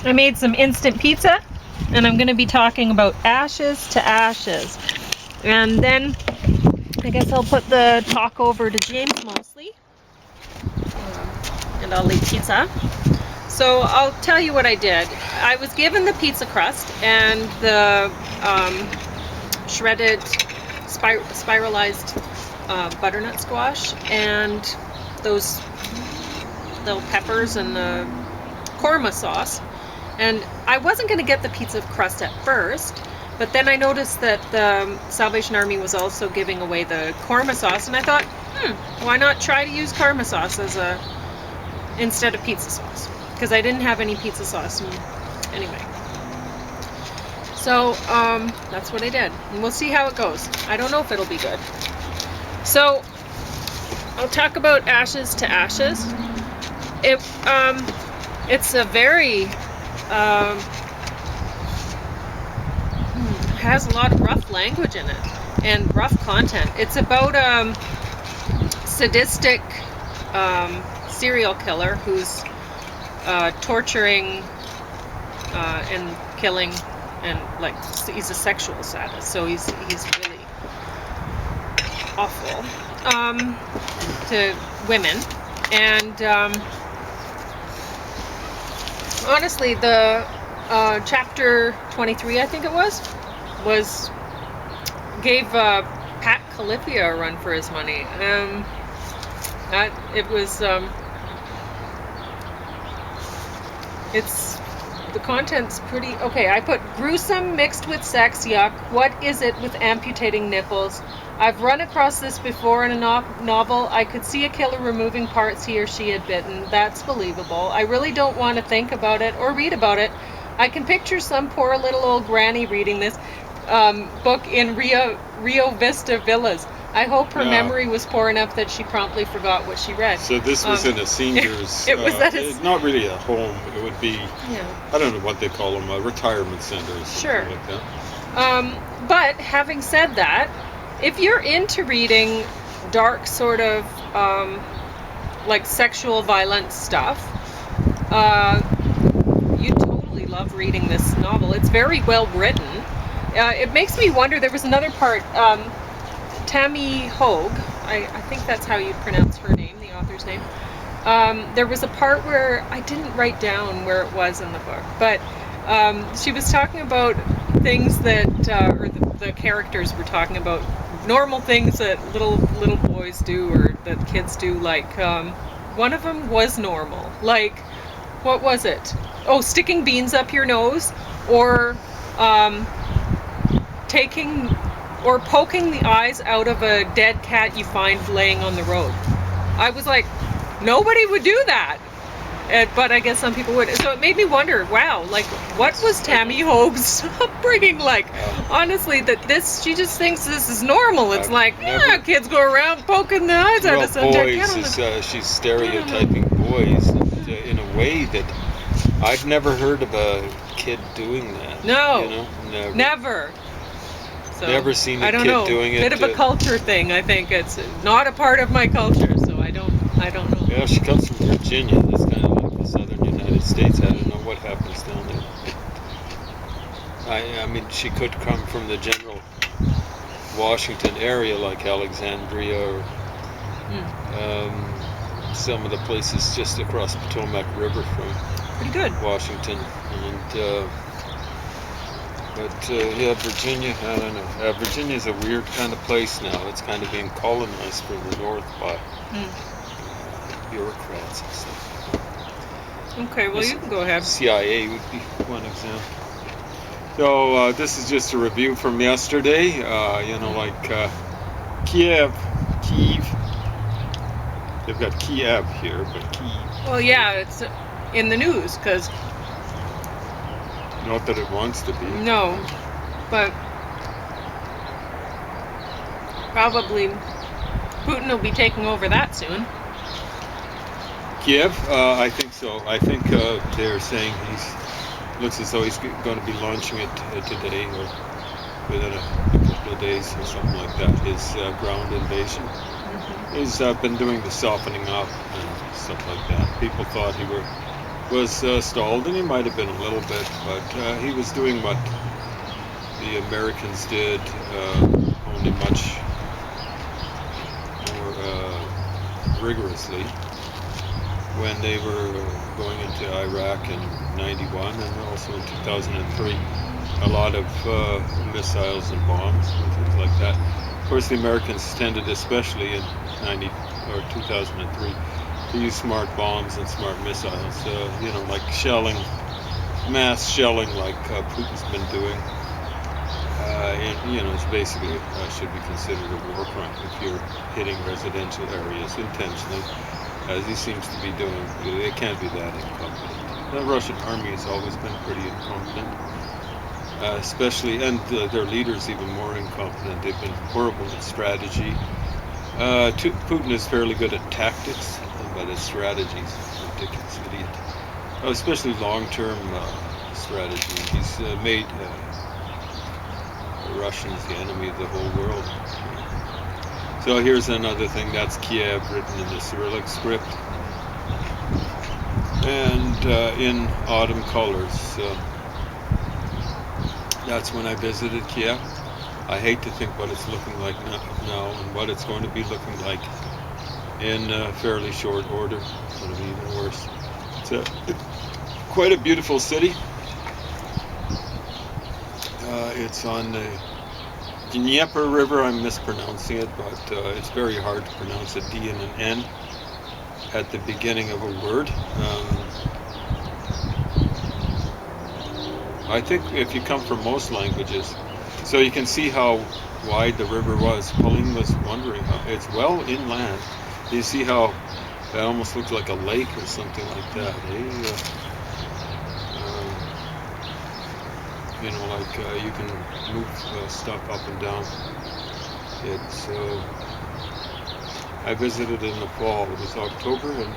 I made some instant pizza, and I'm going to be talking about ashes to ashes. And then I guess I'll put the talk over to James mostly, and I'll leave pizza. So I'll tell you what I did. I was given the pizza crust and the shredded spiralized butternut squash and those little peppers and the korma sauce. And I wasn't going to get the pizza crust at first, but then I noticed that the Salvation Army was also giving away the korma sauce, and I thought, why not try to use korma sauce instead of pizza sauce? Because I didn't have any pizza sauce. Anyway, so that's what I did, and we'll see how it goes. I don't know if it'll be good. So I'll talk about ashes to ashes. It's a very has a lot of rough language in it and rough content. It's about sadistic serial killer who's torturing and killing, and like he's a sexual sadist, so he's really awful to women. And honestly, the chapter 23, I think it was gave Pat Califia a run for his money. The content's pretty okay. I put gruesome mixed with sex, yuck. What is it with amputating nipples? I've run across this before in a novel. I could see a killer removing parts he or she had bitten. That's believable. I really don't want to think about it or read about it. I can picture some poor little old granny reading this book in Rio Vista Villas. I hope her memory was poor enough that she promptly forgot what she read. So this was in a senior's... it was at not really a home. It would be, I don't know what they call them, a retirement center or something like that. But having said that, if you're into reading dark sort of like sexual violence stuff, you totally love reading this novel. It's very well written. It makes me wonder, there was another part, Tami Hoag, I think that's how you pronounce her name, the author's name. There was a part where I didn't write down where it was in the book, but she was talking about things that, or the characters were talking about normal things that little boys do or that kids do. Like one of them was normal. Like, what was it? Oh, sticking beans up your nose, or taking or poking the eyes out of a dead cat you find laying on the road. I was like, nobody would do that. But I guess some people would. So it made me wonder, wow, like, what was Tami Hoag's upbringing like? Honestly, she just thinks this is normal. It's kids go around poking the eyes out of some dead cat. She's stereotyping boys in a way that I've never heard of a kid doing that. No, never. So, never seen a kid doing it. Bit of a culture thing. I think it's not a part of my culture, so I don't know. Yeah, she comes from Virginia. That's kind of like the southern United States. I don't know what happens down there. I mean, she could come from the general Washington area, like Alexandria, or some of the places just across the Potomac River from pretty good Washington. And Virginia, I don't know. Virginia's a weird kind of place now. It's kind of being colonized from the north by bureaucrats and stuff. Okay, well, you can go ahead. CIA would be one example. So this is just a review from yesterday. Kiev. They've got Kiev here, but Kiev. Well, yeah, it's in the news because... Not that it wants to be. No, but probably Putin will be taking over that soon. Kiev? I think so. I think they're saying looks as though he's going to be launching it today or within a couple of days or something like that. His ground invasion. He's been doing the softening up and stuff like that. People thought was stalled, and he might have been a little bit, but he was doing what the Americans did, only much more rigorously when they were going into Iraq in '91 and also in 2003. A lot of missiles and bombs and things like that. Of course, the Americans tended, especially in 2003, to use smart bombs and smart missiles. Like shelling, mass shelling, like Putin's been doing. It's basically should be considered a war crime if you're hitting residential areas intentionally, as he seems to be doing. They can't be that incompetent. The Russian army has always been pretty incompetent, especially, and their leaders even more incompetent. They've been horrible at strategy. Putin is fairly good at tactics, but his strategies, ridiculous idiot. Especially long-term strategy. He's made the Russians the enemy of the whole world. So here's another thing. That's Kiev, written in the Cyrillic script, and in autumn colors. That's when I visited Kiev. I hate to think what it's looking like now and what it's going to be looking like in fairly short order. It's going to be even worse. It's quite a beautiful city. It's on the Dnieper River. I'm mispronouncing it, but it's very hard to pronounce a D and an N at the beginning of a word. I think if you come from most languages, so you can see how wide the river was. Pauline was wondering how it's well inland. You see how it almost looks like a lake or something like that. You can move stuff up and down. I visited in the fall. It was October in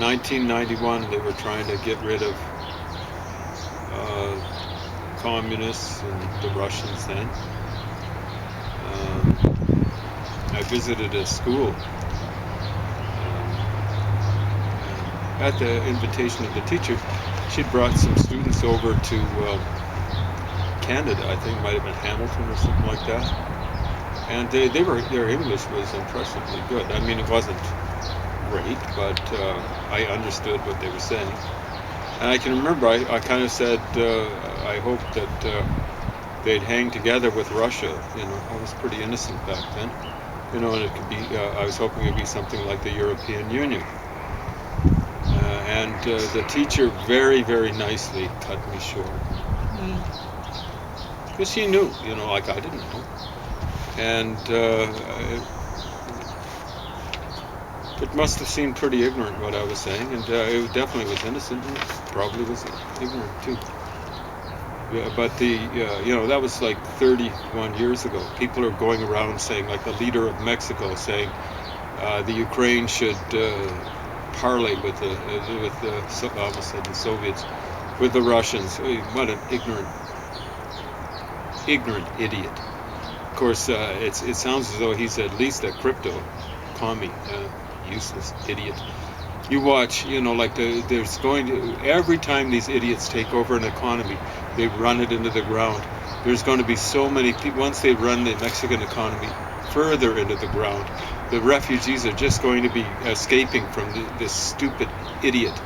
1991. They were trying to get rid of communists and the Russians then. I visited a school at the invitation of the teacher. She'd brought some students over to Canada. I think it might have been Hamilton or something like that. And their English was impressively good. I mean, it wasn't great, but I understood what they were saying. And I can remember I kind of said I hoped that they'd hang together with Russia. I was pretty innocent back then. And it could be. I was hoping it'd be something like the European Union. And the teacher very, very nicely cut me short. Because she knew, like I didn't know. And it must have seemed pretty ignorant what I was saying, and it definitely was innocent, and probably was ignorant too. Yeah, but that was like 31 years ago. People are going around saying, like the leader of Mexico saying, the Ukraine should parley with the I almost said the Soviets, with the Russians. What an ignorant idiot. Of course, it sounds as though he's at least a crypto commie. Useless idiot. You watch, there's going to, every time these idiots take over an economy, they run it into the ground. There's going to be so many people, once they run the Mexican economy further into the ground, the refugees are just going to be escaping from this stupid idiot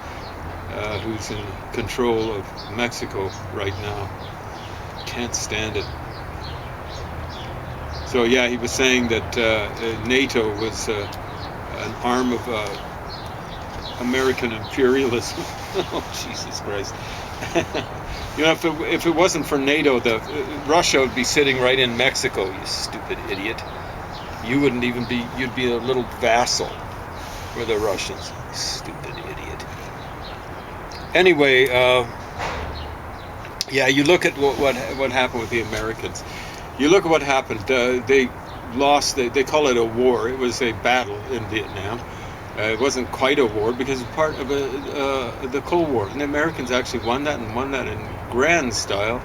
who's in control of Mexico right now. Can't stand it. So yeah, he was saying that NATO was an arm of American imperialism. Oh, Jesus Christ. If it wasn't for NATO, Russia would be sitting right in Mexico, you stupid idiot. You wouldn't even be, you'd be a little vassal for the Russians. Stupid idiot. Anyway, you look at what happened with the Americans. You look at what happened. They lost, they call it a war. It was a battle in Vietnam. It wasn't quite a war because it's part of the Cold War. And the Americans actually won that in grand style.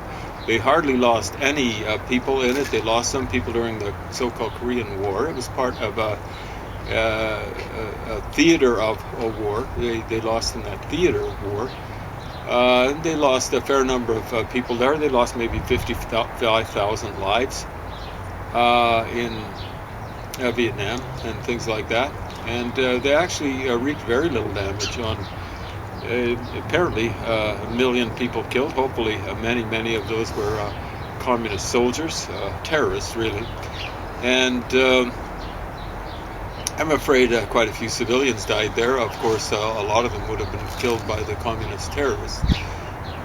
They hardly lost any people in it. They lost some people during the so-called Korean War. It was part of a theater of a war. They lost in that theater of war. They lost a fair number of people there. They lost maybe 55,000 lives in Vietnam and things like that. And they actually wreaked very little damage on apparently a million people killed. Hopefully many of those were communist soldiers, terrorists really. And I'm afraid quite a few civilians died there. Of course, a lot of them would have been killed by the communist terrorists,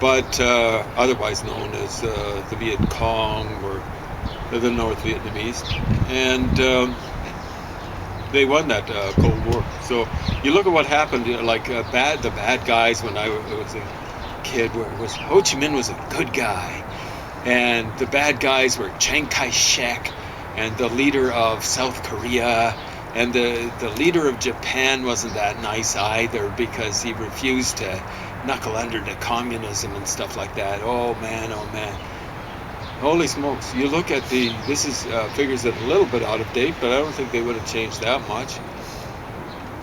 but otherwise known as the Viet Cong or the North Vietnamese. And they won that Cold War. So you look at what happened, like the bad guys when I was a kid, where it was Ho Chi Minh was a good guy, and the bad guys were Chiang Kai-shek and the leader of South Korea, and the leader of Japan wasn't that nice either, because he refused to knuckle under to communism and stuff like that. Oh man, holy smokes. You look at this is figures that are a little bit out of date, but I don't think they would have changed that much.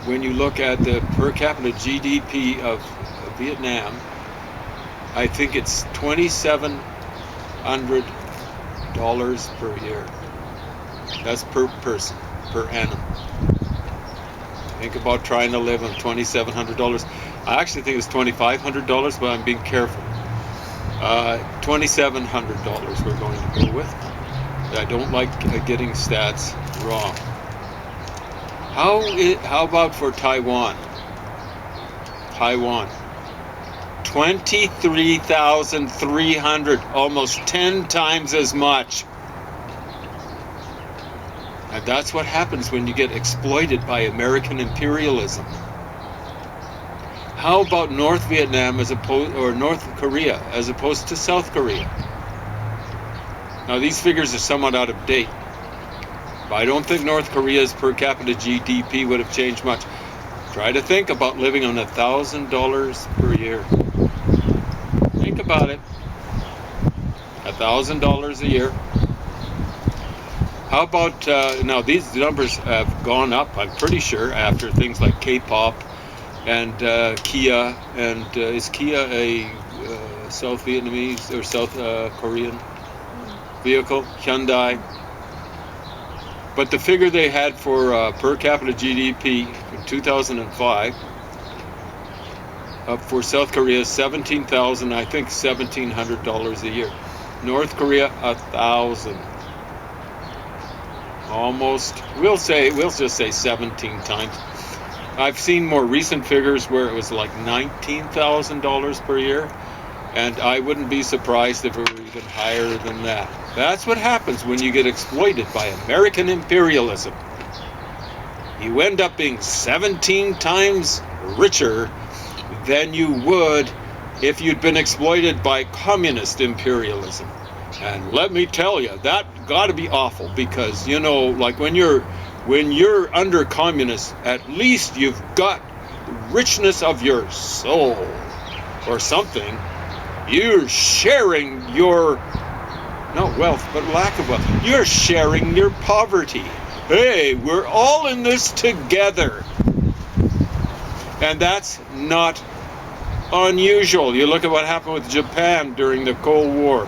When you look at the per capita GDP of Vietnam, I think it's $2,700 per year. That's per person, per annum. Think about trying to live on $2,700. I actually think it's $2,500, but I'm being careful. $2,700 we're going to go with. I don't like getting stats wrong. How about for Taiwan? Taiwan, 23,300, almost 10 times as much. And that's what happens when you get exploited by American imperialism. How about North Vietnam or North Korea as opposed to South Korea? Now these figures are somewhat out of date, but I don't think North Korea's per capita GDP would have changed much. Try to think about living on $1,000 per year. Think about it. $1,000 a year. How about, now these numbers have gone up, I'm pretty sure, after things like K-pop and Kia, and is Kia a South Vietnamese or South Korean vehicle? Hyundai. But the figure they had for per capita GDP in 2005 for South Korea is $17,000, I think $1,700 a year. North Korea, 1,000. Almost, we'll just say 17 times. I've seen more recent figures where it was like $19,000 per year, and I wouldn't be surprised if it were even higher than that. That's what happens when you get exploited by American imperialism. You end up being 17 times richer than you would if you'd been exploited by communist imperialism. And let me tell you, that got to be awful, because, you know, like when you're under communists, at least you've got the richness of your soul or something. You're sharing your, not wealth, but lack of wealth. You're sharing your poverty. Hey, we're all in this together. And that's not unusual. You look at what happened with Japan during the Cold War.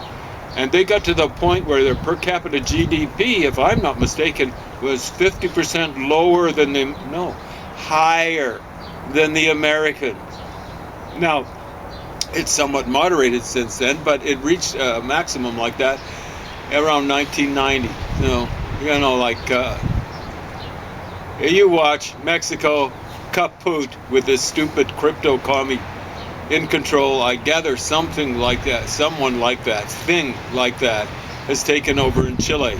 And they got to the point where their per capita GDP, if I'm not mistaken, was 50% lower than higher than the Americans. Now, it's somewhat moderated since then, but it reached a maximum like that around 1990. You know, like you watch Mexico kaput with this stupid crypto commie in control. I gather something like that, someone like that, thing like that has taken over in Chile.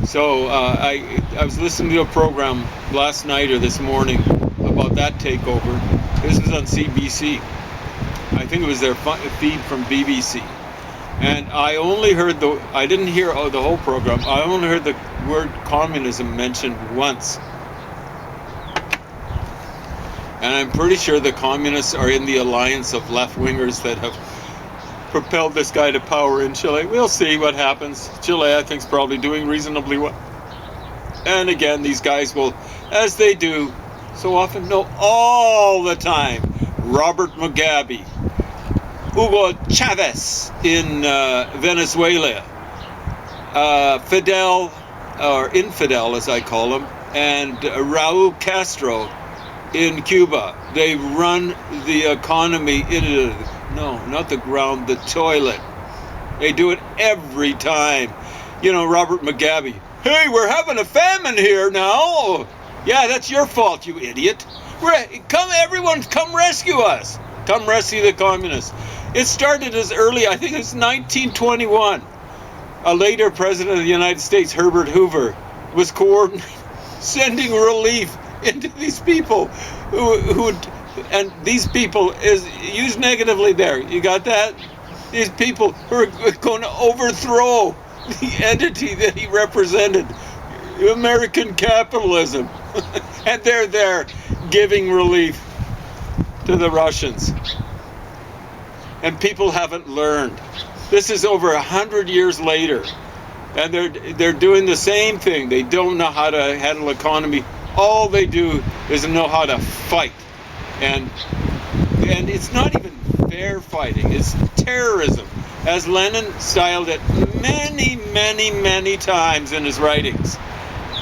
So I was listening to a program last night or this morning about that takeover. This was on CBC. I think it was their feed from BBC. And I only heard I didn't hear the whole program. I only heard the word communism mentioned once. And I'm pretty sure the communists are in the alliance of left-wingers that have propelled this guy to power in Chile. We'll see what happens. Chile, I think, is probably doing reasonably well. And again, these guys will as they do so often, no, all the time. Robert Mugabe, Hugo Chavez in Venezuela, Fidel, or Infidel as I call him, and Raul Castro in Cuba. They run the economy into, no, not the ground, the toilet. They do it every time. You know, Robert Mugabe, hey, we're having a famine here now. Yeah, that's your fault, you idiot. Everyone, come rescue us. Come rescue the communists. It started as early, I think it was 1921. A later president of the United States, Herbert Hoover, was coordinating, sending relief into these people and these people is used negatively there. You got that? These people who are going to overthrow the entity that he represented, American capitalism. And they're there giving relief to the Russians. And people haven't learned. This is over 100 years later. And they're doing the same thing. They don't know how to handle economy. All they do is know how to fight. And it's not even fair fighting. It's terrorism. As Lenin styled it many, many, many times in his writings.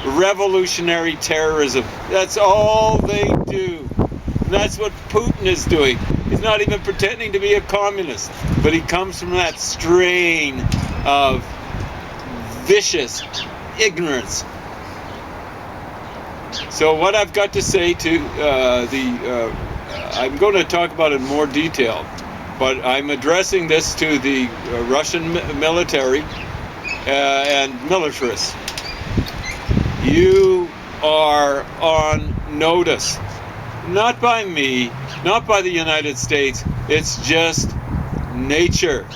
Revolutionary terrorism. That's all they do. That's what Putin is doing. He's not even pretending to be a communist, but he comes from that strain of vicious ignorance. So what I've got to say to I'm going to talk about it in more detail, but I'm addressing this to the Russian military and militarists. You are on notice. Not by me, not by the United States. It's just nature.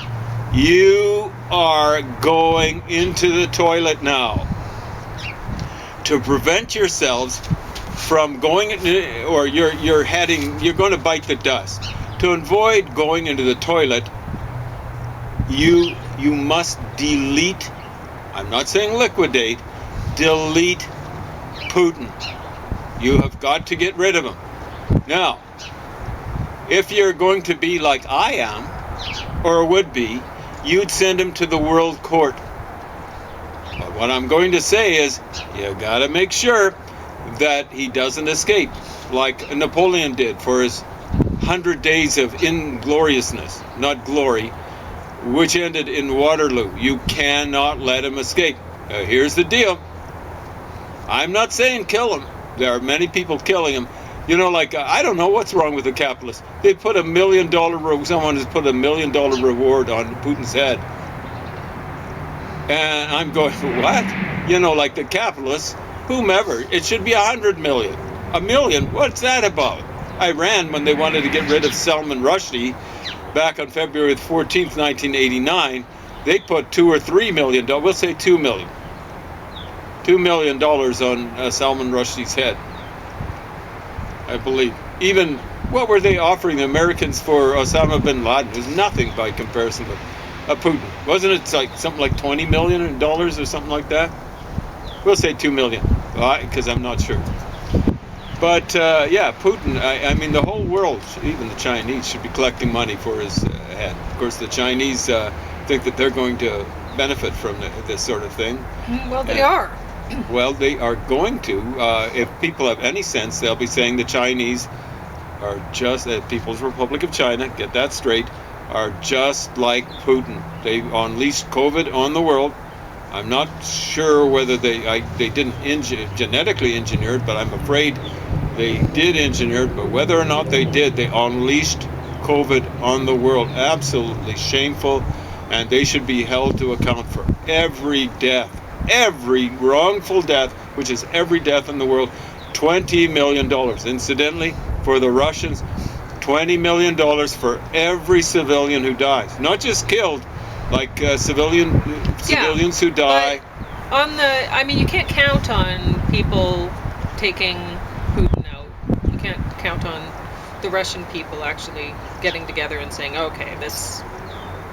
You are going into the toilet now. To prevent yourselves from going, or you're going to bite the dust. To avoid going into the toilet, you must delete, I'm not saying liquidate, delete Putin. You have got to get rid of him. Now, if you're going to be like I am, or would be, you'd send him to the World Court. But what I'm going to say is, you got to make sure that he doesn't escape, like Napoleon did for his 100 days of ingloriousness, not glory, which ended in Waterloo. You cannot let him escape. Here's the deal. I'm not saying kill him. There are many people killing him. You know, like, I don't know what's wrong with the capitalists. They put $1 million, someone has put $1 million reward on Putin's head. And I'm going, what? You know, like the capitalists, whomever, it should be 100 million. $1 million, what's that about? Iran, when they wanted to get rid of Salman Rushdie back on February 14th, 1989, they put $2 or $3 million, we'll say $2 million. $2 million on Salman Rushdie's head, I believe. Even, what were they offering the Americans for Osama bin Laden? It was nothing by comparison with Putin. Wasn't it like something like $20 million or something like that? We'll say $2 million, because I'm not sure. But yeah, Putin, I mean, the whole world, even the Chinese, should be collecting money for his head. Of course, the Chinese think that they're going to benefit from this sort of thing. Well, they are. Well, they are going to. If people have any sense, they'll be saying the Chinese are just, People's Republic of China, get that straight, are just like Putin. They unleashed COVID on the world. I'm not sure whether they didn't genetically engineer it, but I'm afraid they did engineer it. But whether or not they did, they unleashed COVID on the world. Absolutely shameful, and they should be held to account for every death, every wrongful death, which is every death in the world. $20 million. Incidentally, for the Russians, $20 million for every civilian who dies. Not just killed, like civilians who die. I mean, you can't count on people taking Putin out. You can't count on the Russian people actually getting together and saying, okay,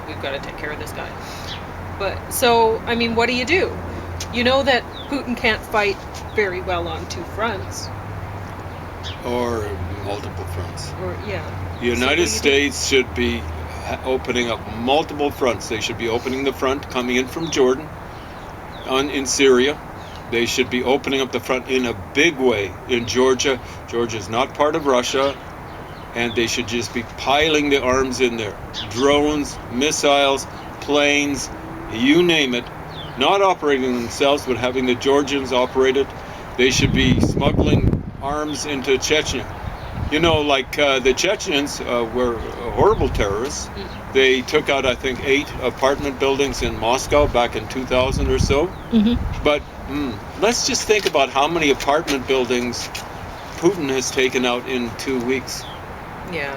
we've got to take care of this guy. But, so, I mean, what do? You know that Putin can't fight very well on two fronts. Or multiple fronts. Or yeah. The United States should be opening up multiple fronts. They should be opening the front coming in from Jordan in Syria. They should be opening up the front in a big way in Georgia. Georgia is not part of Russia, and they should just be piling the arms in there. Drones, missiles, planes, you name it. Not operating themselves, but having the Georgians operate it. They should be smuggling arms into Chechnya. You know, like the Chechens were horrible terrorists. They took out, I think, 8 apartment buildings in Moscow back in 2000 or so. But let's just think about how many apartment buildings Putin has taken out in 2 weeks. Yeah.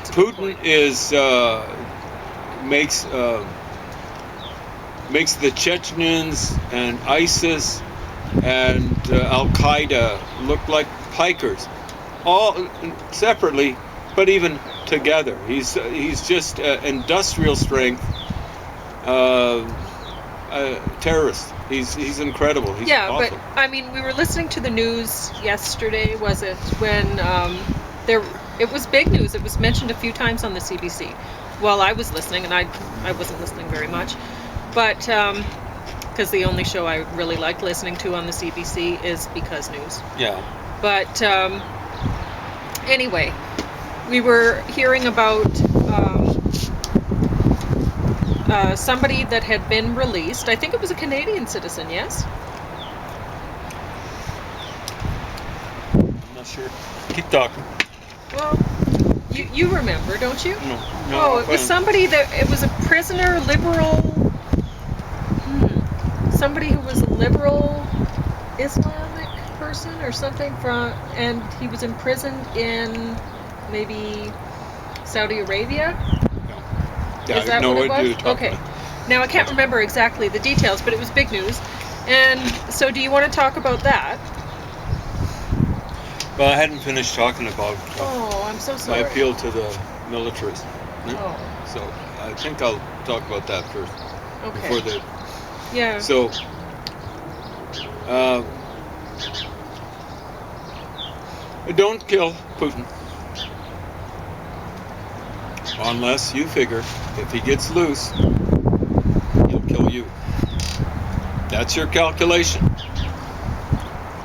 Putin is makes the Chechens and ISIS and Al-Qaeda look like pikers, all separately, but even together. He's just industrial strength terrorist. He's incredible. He's awesome. But I mean, we were listening to the news yesterday, was it, when it was big news. It was mentioned a few times on the CBC. Well, I was listening, and I wasn't listening very much, but because the only show I really like listening to on the CBC is Because News. Yeah. But anyway, we were hearing about somebody that had been released. I think it was a Canadian citizen, yes? I'm not sure. Keep talking. Well, you remember, don't you? No. Oh, it was somebody it was a prisoner, liberal, somebody who was a liberal Islamic person or something and he was imprisoned in maybe Saudi Arabia. Yeah, is that no what it idea. was? Okay. Now I can't remember exactly the details, but it was big news. And so, do you want to talk about that? Well, I hadn't finished talking about I'm so my sorry. appeal to the militaries. Oh. So I think I'll talk about that first. Okay. Before the. Yeah. So. Don't kill Putin. Unless you figure if he gets loose, he'll kill you. That's your calculation.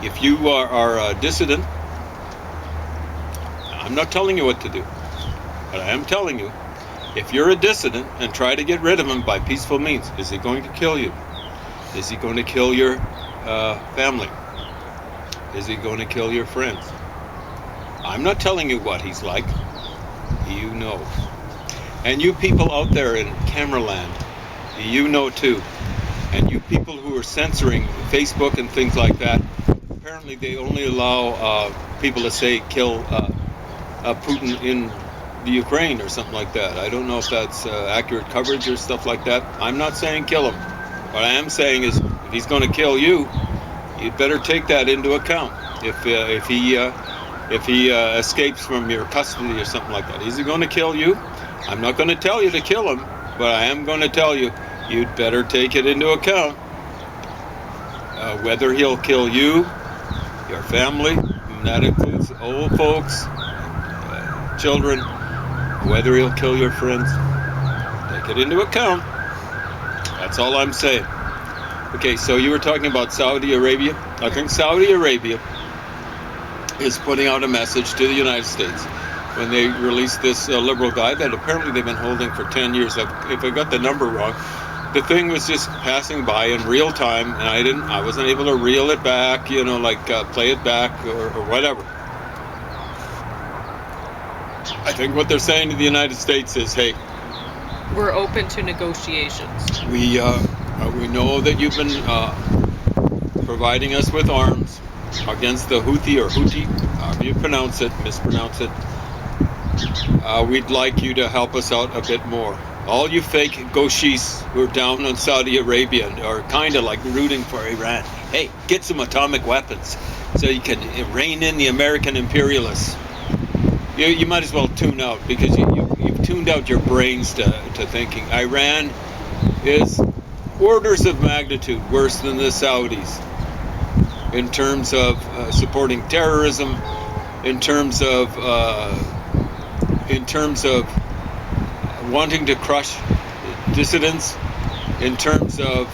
If you are a dissident, I'm not telling you what to do, but I am telling you, if you're a dissident and try to get rid of him by peaceful means, is he going to kill you? Is he going to kill your family? Is he going to kill your friends? I'm not telling you what he's like. You know. And you people out there in camera land, you know too. And you people who are censoring Facebook and things like that, apparently they only allow people to say kill Putin in the Ukraine or something like that. I don't know if that's accurate coverage or stuff like that. I'm not saying kill him. What I am saying is if he's going to kill you, you'd better take that into account. If he escapes from your custody or something like that, is he going to kill you? I'm not going to tell you to kill him, but I am going to tell you you'd better take it into account. Whether he'll kill you, your family, and that includes old folks, children, whether he'll kill your friends, take it into account. That's all I'm saying. Okay, so you were talking about Saudi Arabia. I think Saudi Arabia is putting out a message to the United States when they released this liberal guy that apparently they've been holding for 10 years. If I got the number wrong, the thing was just passing by in real time, and I wasn't able to reel it back, play it back or whatever. I think what they're saying to the United States is, hey, we're open to negotiations. We know that you've been providing us with arms against the Houthi, however you mispronounce it. We'd like you to help us out a bit more. All you fake gauchis who are down on Saudi Arabia and are kind of like rooting for Iran. Hey, get some atomic weapons so you can rein in the American imperialists. You might as well tune out, because you've tuned out your brains to thinking Iran is orders of magnitude worse than the Saudis. in terms of supporting terrorism, in terms of wanting to crush dissidents, in terms of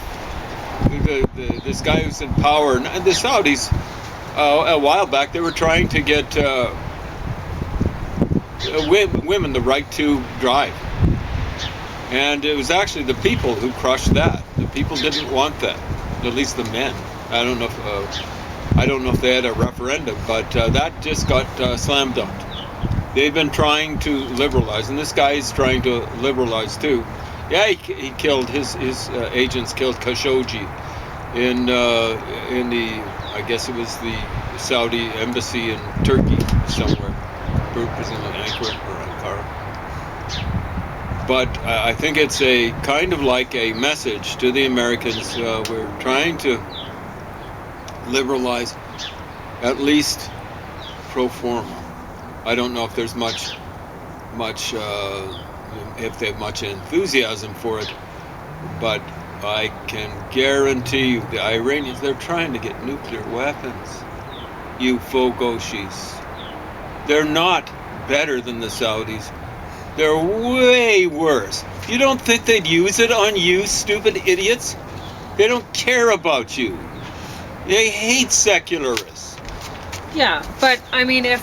this guy who's in power. And the Saudis, a while back, they were trying to get women the right to drive. And it was actually the people who crushed that. The people didn't want that, at least the men. I don't know if they had a referendum, but that just got slam dunked. They've been trying to liberalize, and this guy is trying to liberalize too. Yeah, he killed his agents killed Khashoggi in the, I guess it was the Saudi embassy in Turkey somewhere, presumably Ankara or Ankara. But I think it's a kind of like a message to the Americans. We're trying to liberalize, at least pro forma. I don't know if there's much if they have much enthusiasm for it, but I can guarantee you the Iranians, they're trying to get nuclear weapons. You Fogoshis. They're not better than the Saudis. They're way worse. You don't think they'd use it on you, stupid idiots? They don't care about you. They hate secularists. Yeah, but I mean, if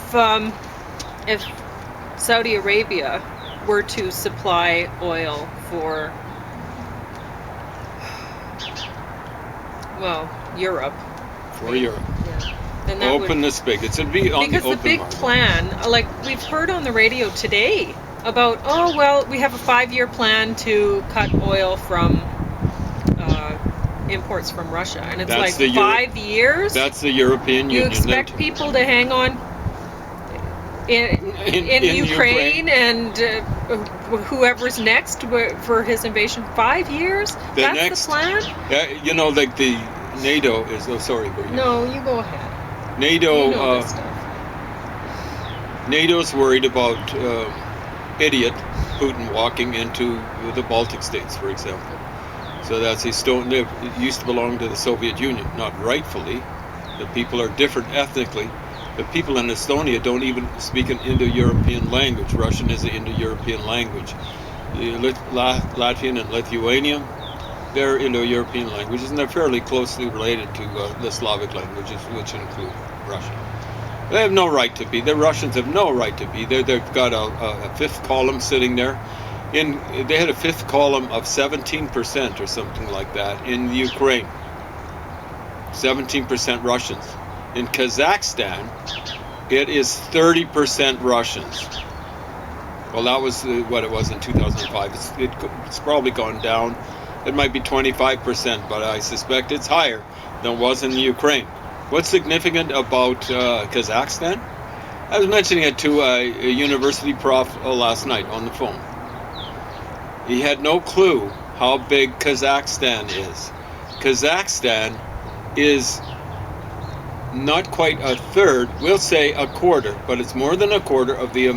Saudi Arabia were to supply oil for, well, Europe. For Europe. Yeah. Then that Open the spigots. It'd be on because the open the big market. plan, like we've heard on the radio today about, oh, well, we have a 5-year plan to cut oil from imports from Russia. And it's That's like the 5 years? That's the European You Union. expect people to hang on in Ukraine and whoever's next for his invasion? 5 years? That's the plan? You know, like the NATO is. Oh, sorry. Were you? No, you go ahead. NATO. You know this stuff. NATO's worried about idiot Putin walking into the Baltic states, for example. So that's Estonia. It used to belong to the Soviet Union, not rightfully. The people are different ethnically. The people in Estonia don't even speak an Indo-European language. Russian is an Indo-European language. Latvian and Lithuanian, they're Indo-European languages, and they're fairly closely related to the Slavic languages, which include Russian. They have no right to be. The Russians have no right to be there. They've got a fifth column sitting there. They had a fifth column of 17% or something like that in Ukraine. 17% Russians. In Kazakhstan, it is 30% Russians. Well, that was what it was in 2005. It's probably gone down. It might be 25%, but I suspect it's higher than it was in the Ukraine. What's significant about Kazakhstan? I was mentioning it to a university prof last night on the phone. He had no clue how big Kazakhstan is. Kazakhstan is not quite a third, we'll say a quarter, but it's more than a quarter of the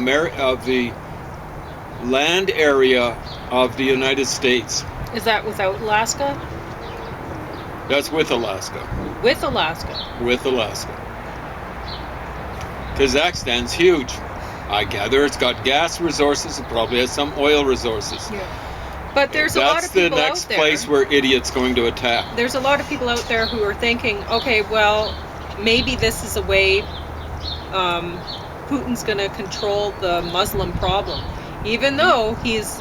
land area of the United States. Is that without Alaska? That's with Alaska. With Alaska. With Alaska. Kazakhstan's huge. I gather it's got gas resources. It probably has some oil resources. Yeah. But there's a lot of people out there. That's the next place where idiots going to attack. There's a lot of people out there who are thinking, okay, well, maybe this is a way Putin's going to control the Muslim problem, even though he's